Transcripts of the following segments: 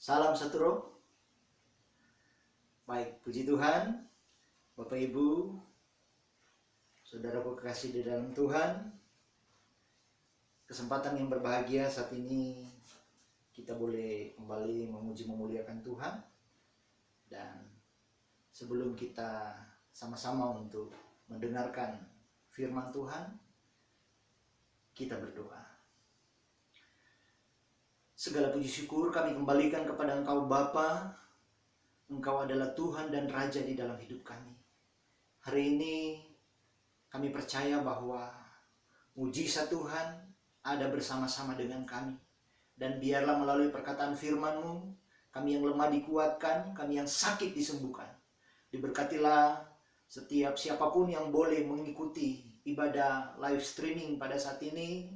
Salam satu roh. Baik, puji Tuhan, Bapak Ibu, saudaraku kekasih di dalam Tuhan. Kesempatan yang berbahagia saat ini kita boleh kembali memuji memuliakan Tuhan. Dan sebelum kita sama-sama untuk mendengarkan firman Tuhan, kita berdoa. Segala puji syukur kami kembalikan kepada Engkau Bapa. Engkau adalah Tuhan dan Raja di dalam hidup kami. Hari ini kami percaya bahwa mujizat Tuhan ada bersama-sama dengan kami. Dan biarlah melalui perkataan firman-Mu, kami yang lemah dikuatkan, kami yang sakit disembuhkan. Diberkatilah setiap siapapun yang boleh mengikuti ibadah live streaming pada saat ini.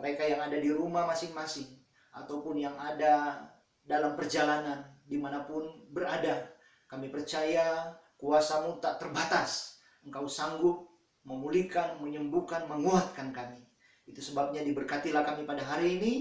Mereka yang ada di rumah masing-masing, ataupun yang ada dalam perjalanan, dimanapun berada, kami percaya kuasa-Mu tak terbatas. Engkau sanggup memulihkan, menyembuhkan, menguatkan kami. Itu sebabnya diberkatilah kami pada hari ini.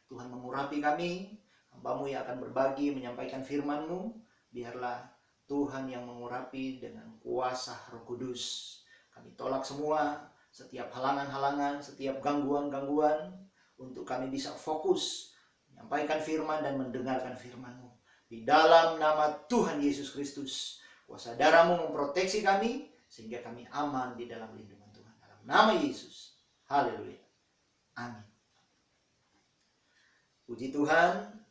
Tuhan mengurapi kami, hamba-Mu yang akan berbagi, menyampaikan firman-Mu. Biarlah Tuhan yang mengurapi dengan kuasa Roh Kudus. Kami tolak semua, setiap halangan-halangan, setiap gangguan-gangguan, untuk kami bisa fokus menyampaikan firman dan mendengarkan firman-Mu. Di dalam nama Tuhan Yesus Kristus, kuasa darah-Mu memproteksi kami, sehingga kami aman di dalam lindungan Tuhan. Dalam nama Yesus. Haleluya. Amin. Puji Tuhan,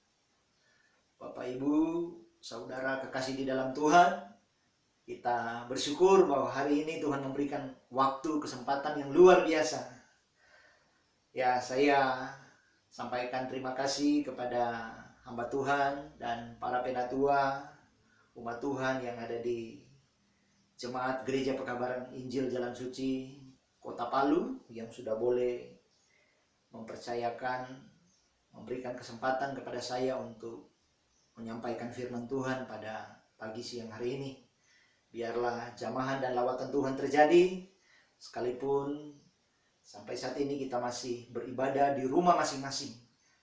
Bapak Ibu, saudara kekasih di dalam Tuhan. Kita bersyukur bahwa hari ini Tuhan memberikan waktu, kesempatan yang luar biasa. Ya, saya sampaikan terima kasih kepada hamba Tuhan dan para penatua umat Tuhan yang ada di Jemaat Gereja Pekabaran Injil Jalan Suci Kota Palu yang sudah boleh mempercayakan, memberikan kesempatan kepada saya untuk menyampaikan firman Tuhan pada pagi siang hari ini. Biarlah jamahan dan lawatan Tuhan terjadi, sekalipun sampai saat ini kita masih beribadah di rumah masing-masing,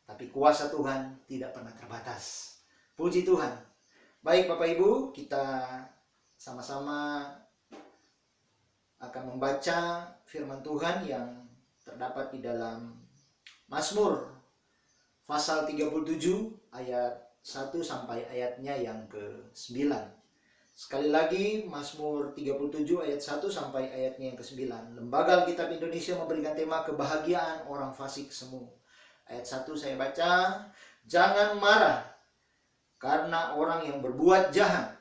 tapi kuasa Tuhan tidak pernah terbatas. Puji Tuhan. Baik Bapak Ibu, kita sama-sama akan membaca firman Tuhan yang terdapat di dalam Mazmur pasal 37 ayat 1 sampai ayatnya yang ke-9. Sekali lagi, Mazmur 37 ayat 1 sampai ayatnya yang ke-9. Lembaga Alkitab Indonesia memberikan tema kebahagiaan orang fasik semu. Ayat 1 saya baca, jangan marah karena orang yang berbuat jahat.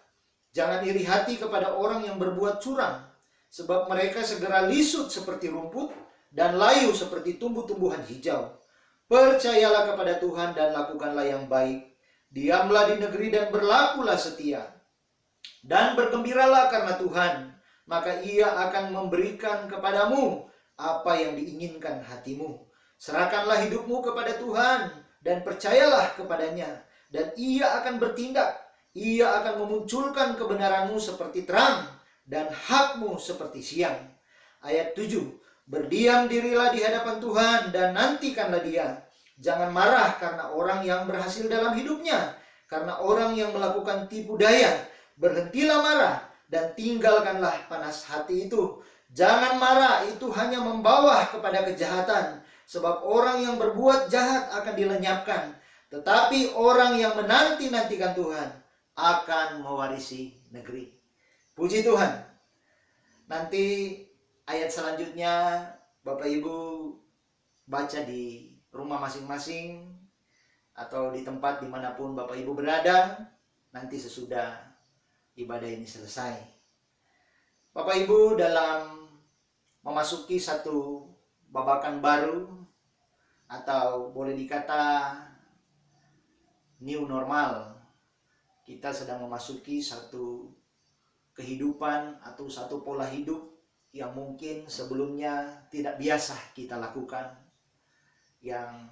Jangan iri hati kepada orang yang berbuat curang, sebab mereka segera lisut seperti rumput dan layu seperti tumbuh-tumbuhan hijau. Percayalah kepada Tuhan dan lakukanlah yang baik. Diamlah di negeri dan berlakulah setia. Dan bergembiralah karena Tuhan, maka Ia akan memberikan kepadamu apa yang diinginkan hatimu. Serahkanlah hidupmu kepada Tuhan dan percayalah kepadanya, dan Ia akan bertindak. Ia akan memunculkan kebenaranmu seperti terang dan hakmu seperti siang. Ayat 7. Berdiam dirilah di hadapan Tuhan dan nantikanlah Dia. Jangan marah karena orang yang berhasil dalam hidupnya, karena orang yang melakukan tipu daya. Berhentilah marah dan tinggalkanlah panas hati itu. Jangan marah, itu hanya membawa kepada kejahatan. Sebab orang yang berbuat jahat akan dilenyapkan. Tetapi orang yang menanti-nantikan Tuhan akan mewarisi negeri. Puji Tuhan. Nanti ayat selanjutnya Bapak Ibu baca di rumah masing-masing atau di tempat dimanapun Bapak Ibu berada, nanti sesudah ibadah ini selesai. Bapak Ibu, dalam memasuki satu babakan baru, atau boleh dikata new normal, kita sedang memasuki satu kehidupan atau satu pola hidup yang mungkin sebelumnya tidak biasa kita lakukan, yang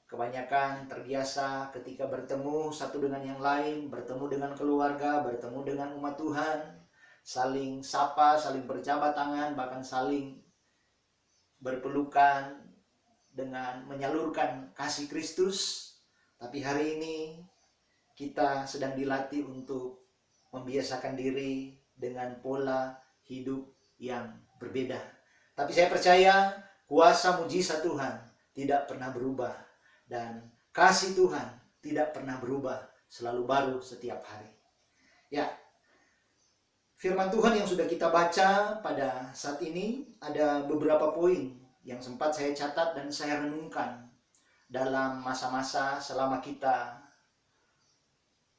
kebanyakan terbiasa ketika bertemu satu dengan yang lain, bertemu dengan keluarga, bertemu dengan umat Tuhan, saling sapa, saling berjabat tangan, bahkan saling berpelukan dengan menyalurkan kasih Kristus. Tapi hari ini kita sedang dilatih untuk membiasakan diri dengan pola hidup yang berbeda. Tapi saya percaya kuasa mujizat Tuhan tidak pernah berubah, dan kasih Tuhan tidak pernah berubah, selalu baru setiap hari. Ya, firman Tuhan yang sudah kita baca pada saat ini ada beberapa poin yang sempat saya catat dan saya renungkan dalam masa-masa selama kita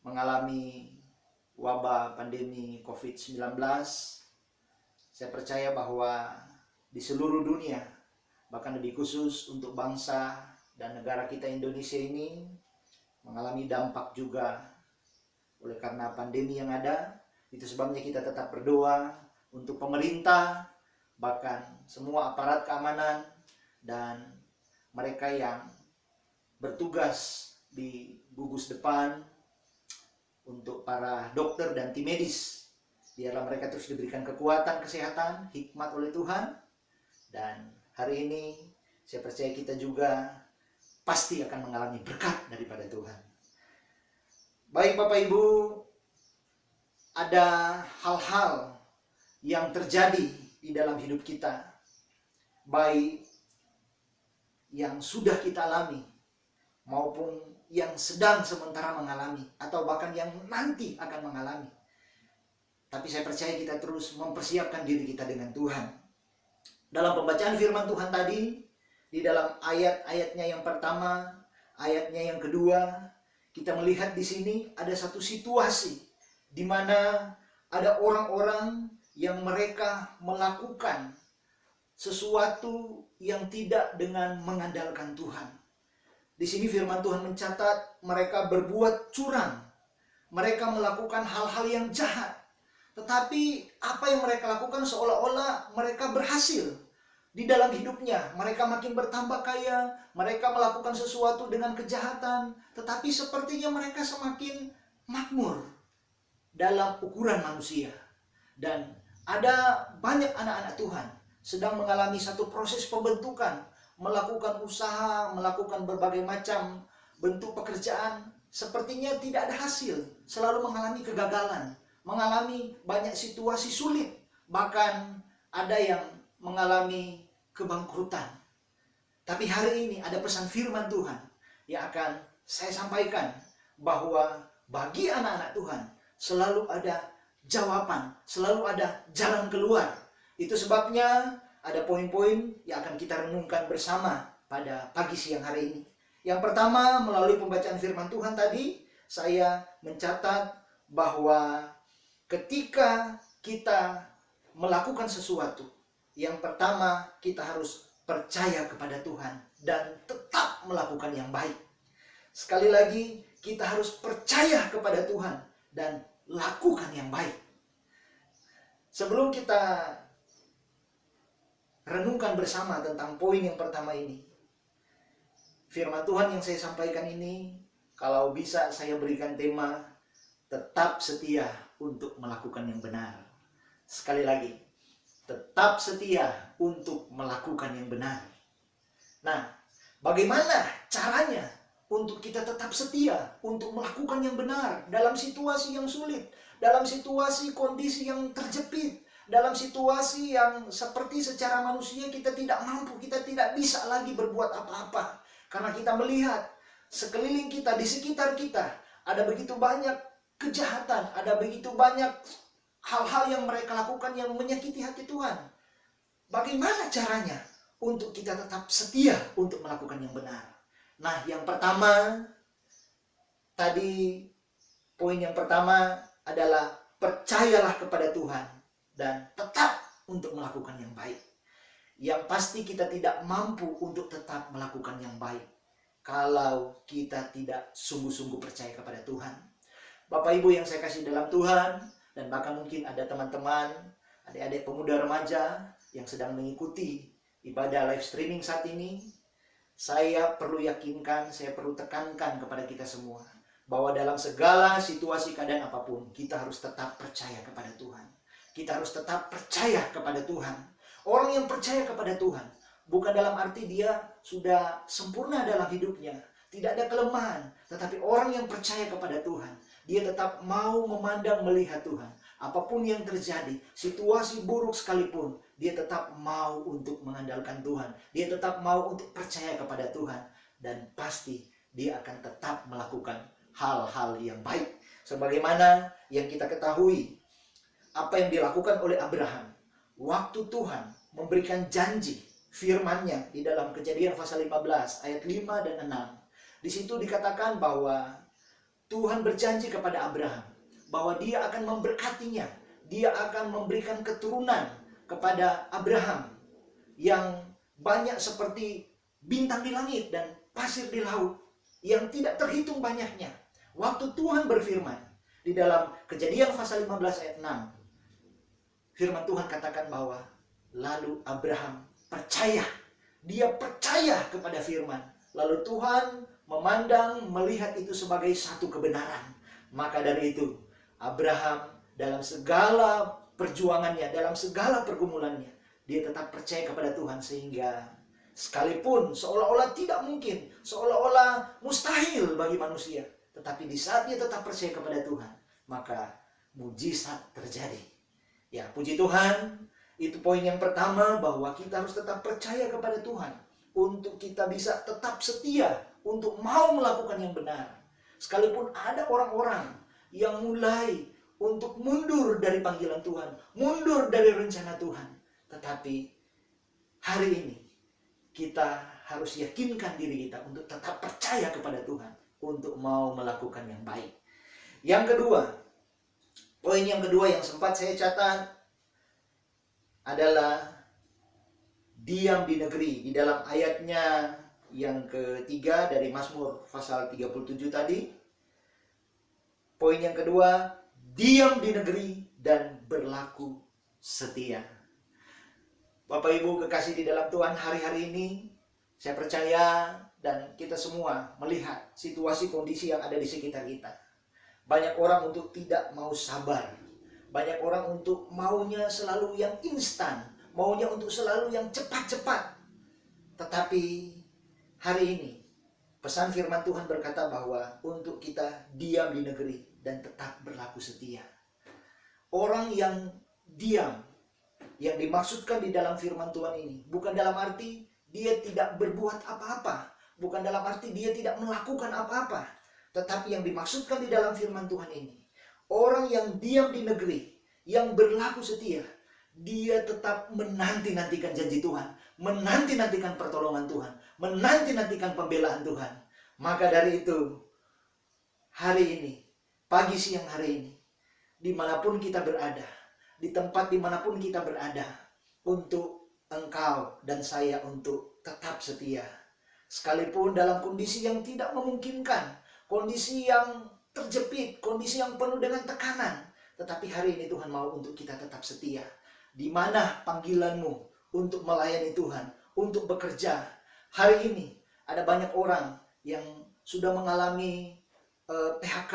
mengalami wabah pandemi COVID-19. Saya percaya bahwa di seluruh dunia, bahkan lebih khusus untuk bangsa dan negara kita Indonesia ini, mengalami dampak juga oleh karena pandemi yang ada. Itu sebabnya kita tetap berdoa untuk pemerintah, bahkan semua aparat keamanan, dan mereka yang bertugas di gugus depan, untuk para dokter dan tim medis. Biarlah mereka terus diberikan kekuatan, kesehatan, hikmat oleh Tuhan. Dan hari ini saya percaya kita juga pasti akan mengalami berkat daripada Tuhan. Baik Bapak Ibu, ada hal-hal yang terjadi di dalam hidup kita, baik yang sudah kita alami maupun yang sedang sementara mengalami, atau bahkan yang nanti akan mengalami. Tapi saya percaya kita terus mempersiapkan diri kita dengan Tuhan. Dalam pembacaan firman Tuhan tadi, di dalam ayat-ayatnya yang pertama, ayatnya yang kedua, kita melihat di sini ada satu situasi di mana ada orang-orang yang mereka melakukan sesuatu yang tidak dengan mengandalkan Tuhan. Di sini firman Tuhan mencatat mereka berbuat curang. Mereka melakukan hal-hal yang jahat. Tetapi apa yang mereka lakukan seolah-olah mereka berhasil di dalam hidupnya. Mereka makin bertambah kaya, mereka melakukan sesuatu dengan kejahatan, tetapi sepertinya mereka semakin makmur dalam ukuran manusia. Dan ada banyak anak-anak Tuhan sedang mengalami satu proses pembentukan, melakukan usaha, melakukan berbagai macam bentuk pekerjaan, sepertinya tidak ada hasil, selalu mengalami kegagalan, mengalami banyak situasi sulit, bahkan ada yang mengalami kebangkrutan. Tapi hari ini ada pesan firman Tuhan yang akan saya sampaikan, bahwa bagi anak-anak Tuhan selalu ada jawaban, selalu ada jalan keluar. Itu sebabnya ada poin-poin yang akan kita renungkan bersama pada pagi siang hari ini. Yang pertama, melalui pembacaan firman Tuhan tadi, saya mencatat bahwa ketika kita melakukan sesuatu, yang pertama kita harus percaya kepada Tuhan dan tetap melakukan yang baik. Sekali lagi, kita harus percaya kepada Tuhan dan lakukan yang baik. Sebelum kita renungkan bersama tentang poin yang pertama ini, firman Tuhan yang saya sampaikan ini, kalau bisa saya berikan tema tetap setia untuk melakukan yang benar. Sekali lagi, tetap setia untuk melakukan yang benar. Nah, bagaimana caranya untuk kita tetap setia untuk melakukan yang benar dalam situasi yang sulit, dalam situasi kondisi yang terjepit, dalam situasi yang seperti secara manusia kita tidak mampu, kita tidak bisa lagi berbuat apa-apa. Karena kita melihat sekeliling kita, di sekitar kita, ada begitu banyak kejahatan, ada begitu banyak hal-hal yang mereka lakukan yang menyakiti hati Tuhan. Bagaimana caranya untuk kita tetap setia untuk melakukan yang benar? Nah, yang pertama, tadi poin yang pertama adalah percayalah kepada Tuhan dan tetap untuk melakukan yang baik. Yang pasti kita tidak mampu untuk tetap melakukan yang baik kalau kita tidak sungguh-sungguh percaya kepada Tuhan. Bapak Ibu yang saya kasih dalam Tuhan, dan bahkan mungkin ada teman-teman, adik-adik pemuda remaja yang sedang mengikuti ibadah live streaming saat ini, saya perlu yakinkan, saya perlu tekankan kepada kita semua, bahwa dalam segala situasi keadaan apapun, kita harus tetap percaya kepada Tuhan. Kita harus tetap percaya kepada Tuhan. Orang yang percaya kepada Tuhan, bukan dalam arti dia sudah sempurna dalam hidupnya, tidak ada kelemahan. Tetapi orang yang percaya kepada Tuhan, dia tetap mau memandang melihat Tuhan. Apapun yang terjadi, situasi buruk sekalipun, dia tetap mau untuk mengandalkan Tuhan. Dia tetap mau untuk percaya kepada Tuhan. Dan pasti dia akan tetap melakukan hal-hal yang baik. Sebagaimana yang kita ketahui, apa yang dilakukan oleh Abraham. Waktu Tuhan memberikan janji firman-Nya di dalam Kejadian pasal 15 ayat 5 dan 6. Di situ dikatakan bahwa Tuhan berjanji kepada Abraham bahwa dia akan memberkatinya. Dia akan memberikan keturunan kepada Abraham yang banyak seperti bintang di langit dan pasir di laut, yang tidak terhitung banyaknya. Waktu Tuhan berfirman di dalam Kejadian pasal 15 ayat 6, firman Tuhan katakan bahwa lalu Abraham percaya. Dia percaya kepada firman. Lalu Tuhan memandang, melihat itu sebagai satu kebenaran. Maka dari itu, Abraham dalam segala perjuangannya, dalam segala pergumulannya, dia tetap percaya kepada Tuhan, sehingga sekalipun seolah-olah tidak mungkin, seolah-olah mustahil bagi manusia, tetapi di saat dia tetap percaya kepada Tuhan, maka mujizat terjadi. Ya, puji Tuhan, itu poin yang pertama, bahwa kita harus tetap percaya kepada Tuhan untuk kita bisa tetap setia, untuk mau melakukan yang benar. Sekalipun ada orang-orang yang mulai untuk mundur dari panggilan Tuhan, mundur dari rencana Tuhan, tetapi hari ini kita harus yakinkan diri kita untuk tetap percaya kepada Tuhan, untuk mau melakukan yang baik. Yang kedua, poin yang kedua yang sempat saya catat adalah diam di negeri. Di dalam ayatnya yang ketiga dari Mazmur pasal 37 tadi, poin yang kedua, diam di negeri dan berlaku setia. Bapak Ibu kekasih di dalam Tuhan, hari-hari ini saya percaya dan kita semua melihat situasi kondisi yang ada di sekitar kita. Banyak orang untuk tidak mau sabar. Banyak orang untuk maunya selalu yang instan, maunya untuk selalu yang cepat-cepat. Tetapi hari ini pesan firman Tuhan berkata bahwa untuk kita diam di negeri dan tetap berlaku setia. Orang yang diam, yang dimaksudkan di dalam firman Tuhan ini, bukan dalam arti dia tidak berbuat apa-apa, bukan dalam arti dia tidak melakukan apa-apa, tetapi yang dimaksudkan di dalam firman Tuhan ini, orang yang diam di negeri, yang berlaku setia, dia tetap menanti-nantikan janji Tuhan, menanti-nantikan pertolongan Tuhan, menanti-nantikan pembelaan Tuhan. Maka dari itu, hari ini, pagi siang hari ini, dimanapun kita berada, di tempat dimanapun kita berada, untuk engkau dan saya untuk tetap setia. Sekalipun dalam kondisi yang tidak memungkinkan, kondisi yang terjepit, kondisi yang penuh dengan tekanan, tetapi hari ini Tuhan mau untuk kita tetap setia. Di mana panggilanmu untuk melayani Tuhan, untuk bekerja? Hari ini ada banyak orang yang sudah mengalami PHK.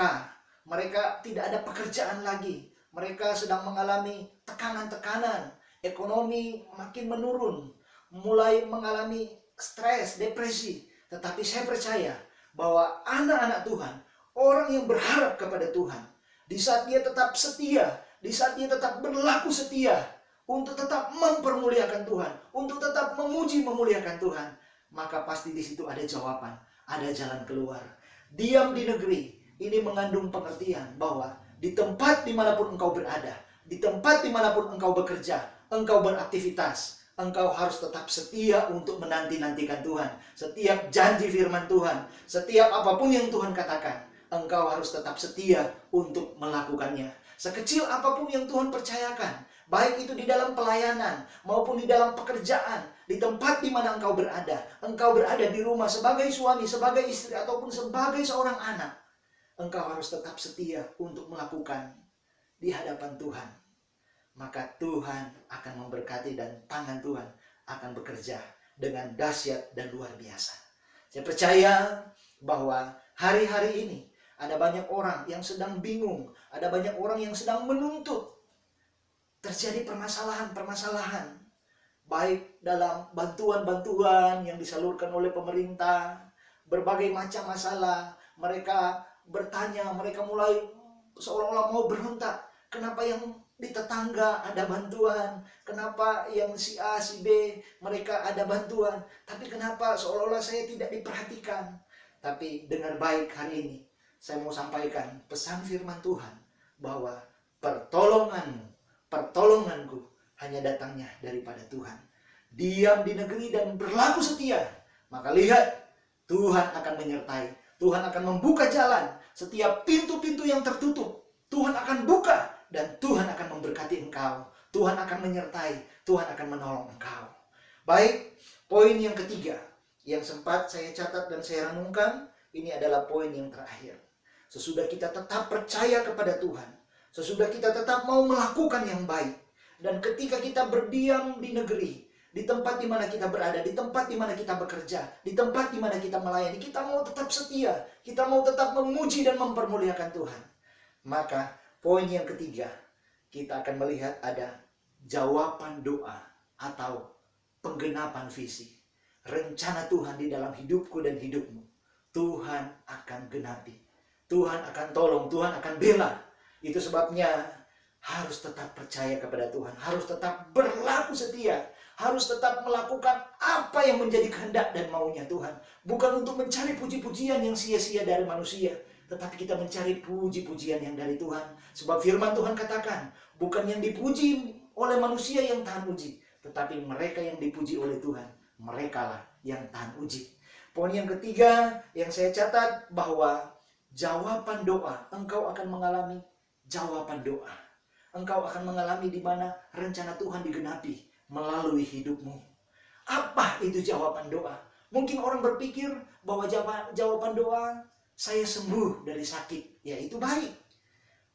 Mereka tidak ada pekerjaan lagi. Mereka sedang mengalami tekanan-tekanan. Ekonomi makin menurun. Mulai mengalami stres, depresi. Tetapi saya percaya bahwa anak-anak Tuhan, orang yang berharap kepada Tuhan, di saat dia tetap setia, di saat dia tetap berlaku setia, untuk tetap mempermuliakan Tuhan, untuk tetap memuji-memuliakan Tuhan, maka pasti di situ ada jawaban, ada jalan keluar. Diam di negeri ini mengandung pengertian bahwa di tempat dimanapun engkau berada, di tempat dimanapun engkau bekerja, engkau beraktivitas, engkau harus tetap setia untuk menanti-nantikan Tuhan. Setiap janji firman Tuhan, setiap apapun yang Tuhan katakan, engkau harus tetap setia untuk melakukannya. Sekecil apapun yang Tuhan percayakan, baik itu di dalam pelayanan maupun di dalam pekerjaan, di tempat di mana engkau berada di rumah sebagai suami, sebagai istri, ataupun sebagai seorang anak, engkau harus tetap setia untuk melakukan di hadapan Tuhan. Maka Tuhan akan memberkati dan tangan Tuhan akan bekerja dengan dahsyat dan luar biasa. Saya percaya bahwa hari-hari ini ada banyak orang yang sedang bingung, ada banyak orang yang sedang menuntut. Terjadi permasalahan, baik dalam bantuan-bantuan yang disalurkan oleh pemerintah, berbagai macam masalah. Mereka bertanya, mereka mulai seolah-olah mau berontak. Kenapa yang di tetangga ada bantuan? Kenapa yang si A, si B, mereka ada bantuan? Tapi kenapa seolah-olah saya tidak diperhatikan? Tapi dengar baik hari ini, saya mau sampaikan pesan firman Tuhan bahwa pertolonganku hanya datangnya daripada Tuhan. Diam di negeri dan berlaku setia, maka lihat, Tuhan akan menyertai. Tuhan akan membuka jalan. Setiap pintu-pintu yang tertutup, Tuhan akan buka. Dan Tuhan akan memberkati engkau. Tuhan akan menyertai. Tuhan akan menolong engkau. Baik, poin yang ketiga yang sempat saya catat dan saya renungkan, ini adalah poin yang terakhir. Sesudah kita tetap percaya kepada Tuhan, sesudah kita tetap mau melakukan yang baik, dan ketika kita berdiam di negeri, di tempat di mana kita berada, di tempat di mana kita bekerja, di tempat di mana kita melayani, kita mau tetap setia, kita mau tetap memuji dan mempermuliakan Tuhan. Maka poin yang ketiga, kita akan melihat ada jawaban doa atau penggenapan visi. Rencana Tuhan di dalam hidupku dan hidupmu, Tuhan akan genapi. Tuhan akan tolong, Tuhan akan bela. Itu sebabnya harus tetap percaya kepada Tuhan, harus tetap berlaku setia, harus tetap melakukan apa yang menjadi kehendak dan maunya Tuhan. Bukan untuk mencari puji-pujian yang sia-sia dari manusia, tetapi kita mencari puji-pujian yang dari Tuhan. Sebab firman Tuhan katakan, bukan yang dipuji oleh manusia yang tahan uji, tetapi mereka yang dipuji oleh Tuhan, merekalah yang tahan uji. Poin yang ketiga yang saya catat bahwa jawaban doa, engkau akan mengalami jawaban doa. Engkau akan mengalami di mana rencana Tuhan digenapi melalui hidupmu. Apa itu jawaban doa? Mungkin orang berpikir bahwa jawaban doa, saya sembuh dari sakit. Ya, itu baik.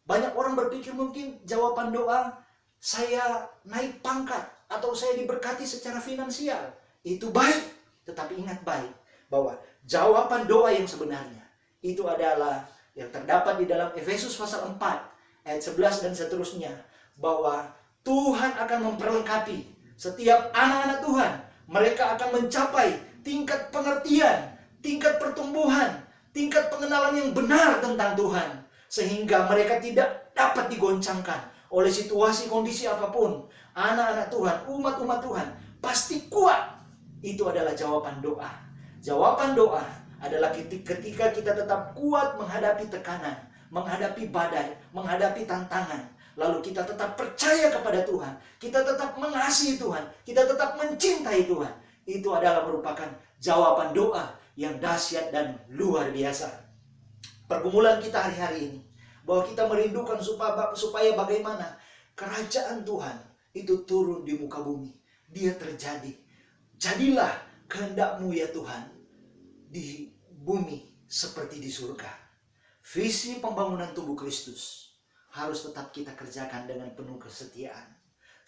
Banyak orang berpikir mungkin jawaban doa, saya naik pangkat atau saya diberkati secara finansial. Itu baik. Tetapi ingat baik bahwa jawaban doa yang sebenarnya itu adalah yang terdapat di dalam Efesus pasal 4 ayat 11 dan seterusnya, bahwa Tuhan akan memperlengkapi setiap anak-anak Tuhan. Mereka akan mencapai tingkat pengertian, tingkat pertumbuhan, tingkat pengenalan yang benar tentang Tuhan, sehingga mereka tidak dapat digoncangkan oleh situasi kondisi apapun. Anak-anak Tuhan, umat-umat Tuhan pasti kuat. Itu adalah jawaban doa. Jawaban doa adalah ketika kita tetap kuat menghadapi tekanan, menghadapi badai, menghadapi tantangan. Lalu kita tetap percaya kepada Tuhan, kita tetap mengasihi Tuhan, kita tetap mencintai Tuhan. Itu adalah merupakan jawaban doa yang dahsyat dan luar biasa. Pergumulan kita hari-hari ini, bahwa kita merindukan supaya bagaimana kerajaan Tuhan itu turun di muka bumi. Dia terjadi. Jadilah kehendak-Mu ya Tuhan, di bumi seperti di surga. Visi pembangunan tubuh Kristus harus tetap kita kerjakan dengan penuh kesetiaan.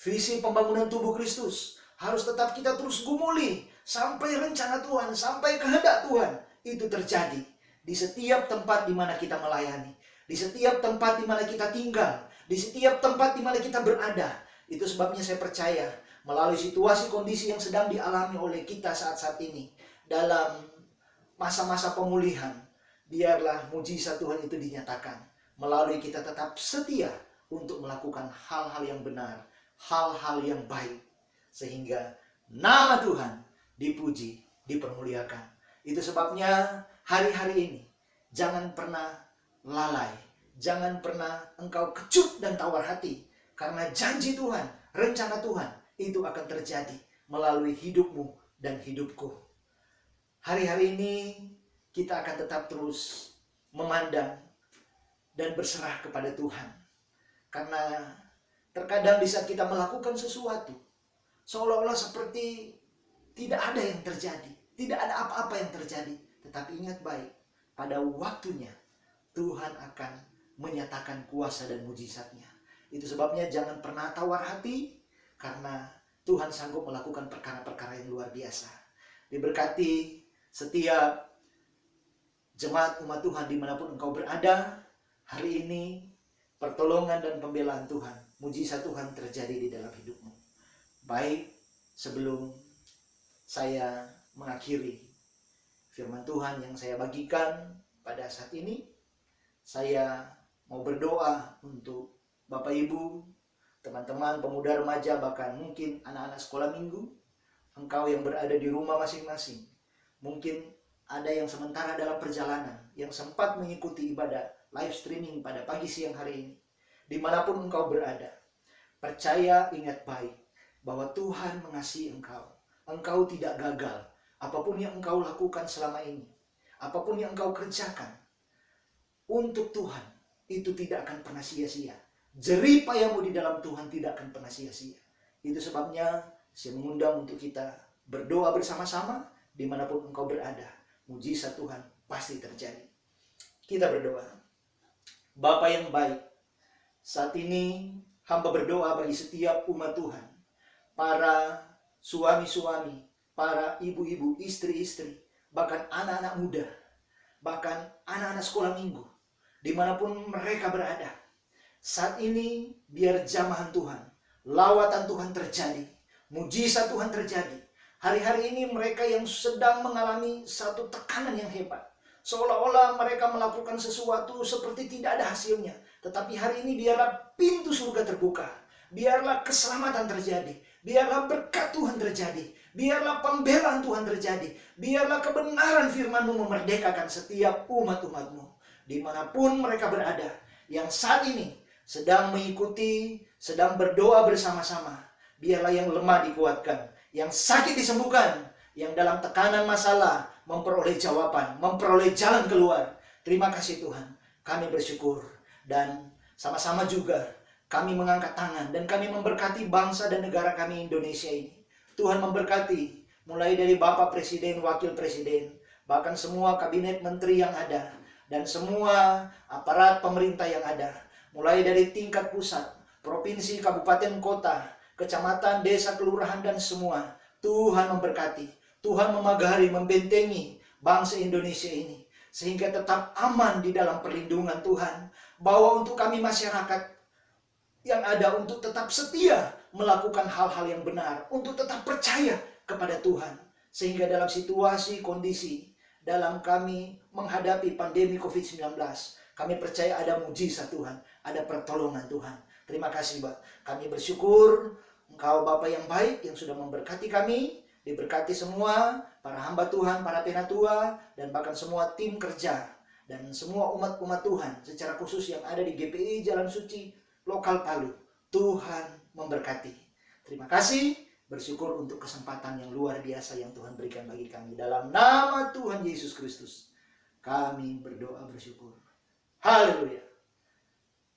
Visi pembangunan tubuh Kristus harus tetap kita terus gumuli sampai rencana Tuhan, sampai kehendak Tuhan itu terjadi di setiap tempat di mana kita melayani, di setiap tempat di mana kita tinggal, di setiap tempat di mana kita berada. Itu sebabnya saya percaya melalui situasi kondisi yang sedang dialami oleh kita saat-saat ini, dalam masa-masa pemulihan, biarlah mujizat Tuhan itu dinyatakan melalui kita tetap setia untuk melakukan hal-hal yang benar, hal-hal yang baik, sehingga nama Tuhan dipuji, dipermuliakan. Itu sebabnya hari-hari ini jangan pernah lalai, jangan pernah engkau kecut dan tawar hati, karena janji Tuhan, rencana Tuhan itu akan terjadi melalui hidupmu dan hidupku. Hari-hari ini kita akan tetap terus memandang dan berserah kepada Tuhan. Karena terkadang di saat kita melakukan sesuatu, seolah-olah seperti tidak ada yang terjadi, tidak ada apa-apa yang terjadi. Tetapi ingat baik, pada waktunya Tuhan akan menyatakan kuasa dan mujizatnya. Itu sebabnya jangan pernah tawar hati, karena Tuhan sanggup melakukan perkara-perkara yang luar biasa. Diberkati setiap jemaat umat Tuhan dimanapun engkau berada. Hari ini pertolongan dan pembelaan Tuhan, mujizat Tuhan terjadi di dalam hidupmu. Baik, sebelum saya mengakhiri firman Tuhan yang saya bagikan pada saat ini. Saya mau berdoa untuk Bapak Ibu, teman-teman pemuda remaja, bahkan mungkin anak-anak sekolah minggu, engkau yang berada di rumah masing-masing. Mungkin ada yang sementara dalam perjalanan, yang sempat mengikuti ibadah live streaming pada pagi siang hari ini. Dimanapun engkau berada, percaya, ingat baik bahwa Tuhan mengasihi engkau. Engkau tidak gagal. Apapun yang engkau lakukan selama ini, apapun yang engkau kerjakan untuk Tuhan, itu tidak akan pernah sia-sia. Jerih payahmu di dalam Tuhan tidak akan pernah sia-sia. Itu sebabnya saya mengundang untuk kita berdoa bersama-sama dimanapun engkau berada. Mujizat Tuhan pasti terjadi. Kita berdoa. Bapa yang baik, saat ini hamba berdoa bagi setiap umat Tuhan, para suami-suami, para ibu-ibu, istri-istri, bahkan anak-anak muda, bahkan anak-anak sekolah minggu, dimanapun mereka berada. Saat ini biar jamahan Tuhan, lawatan Tuhan terjadi, mujizat Tuhan terjadi. Hari-hari ini mereka yang sedang mengalami satu tekanan yang hebat, seolah-olah mereka melakukan sesuatu seperti tidak ada hasilnya. Tetapi hari ini biarlah pintu surga terbuka, biarlah keselamatan terjadi, biarlah berkat Tuhan terjadi, biarlah pembelaan Tuhan terjadi, biarlah kebenaran firman-Mu memerdekakan setiap umat-umat-Mu. Dimanapun mereka berada, yang saat ini sedang mengikuti, sedang berdoa bersama-sama, biarlah yang lemah dikuatkan, yang sakit disembuhkan, yang dalam tekanan masalah memperoleh jawaban, memperoleh jalan keluar. Terima kasih Tuhan, kami bersyukur. Dan sama-sama juga kami mengangkat tangan dan kami memberkati bangsa dan negara kami Indonesia ini. Tuhan memberkati mulai dari Bapak Presiden, Wakil Presiden, bahkan semua kabinet menteri yang ada, dan semua aparat pemerintah yang ada, mulai dari tingkat pusat, provinsi, kabupaten, kota, kecamatan, desa, kelurahan, dan semua. Tuhan memberkati, Tuhan memagari, membentengi bangsa Indonesia ini, sehingga tetap aman di dalam perlindungan Tuhan. Bahwa untuk kami masyarakat yang ada, untuk tetap setia melakukan hal-hal yang benar, untuk tetap percaya kepada Tuhan, sehingga dalam situasi kondisi dalam kami menghadapi pandemi COVID-19, kami percaya ada mujizat Tuhan, ada pertolongan Tuhan. Terima kasih Pak, kami bersyukur Engkau Bapa yang baik yang sudah memberkati kami, diberkati semua para hamba Tuhan, para penatua, dan bahkan semua tim kerja dan semua umat-umat Tuhan secara khusus yang ada di GPI Jalan Suci Lokal Palu. Tuhan memberkati. Terima kasih, bersyukur untuk kesempatan yang luar biasa yang Tuhan berikan bagi kami. Dalam nama Tuhan Yesus Kristus, kami berdoa bersyukur. Haleluya.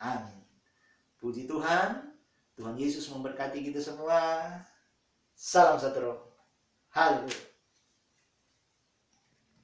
Amin. Puji Tuhan. Tuhan Yesus memberkati kita semua. Salam satu roh. Haleluya.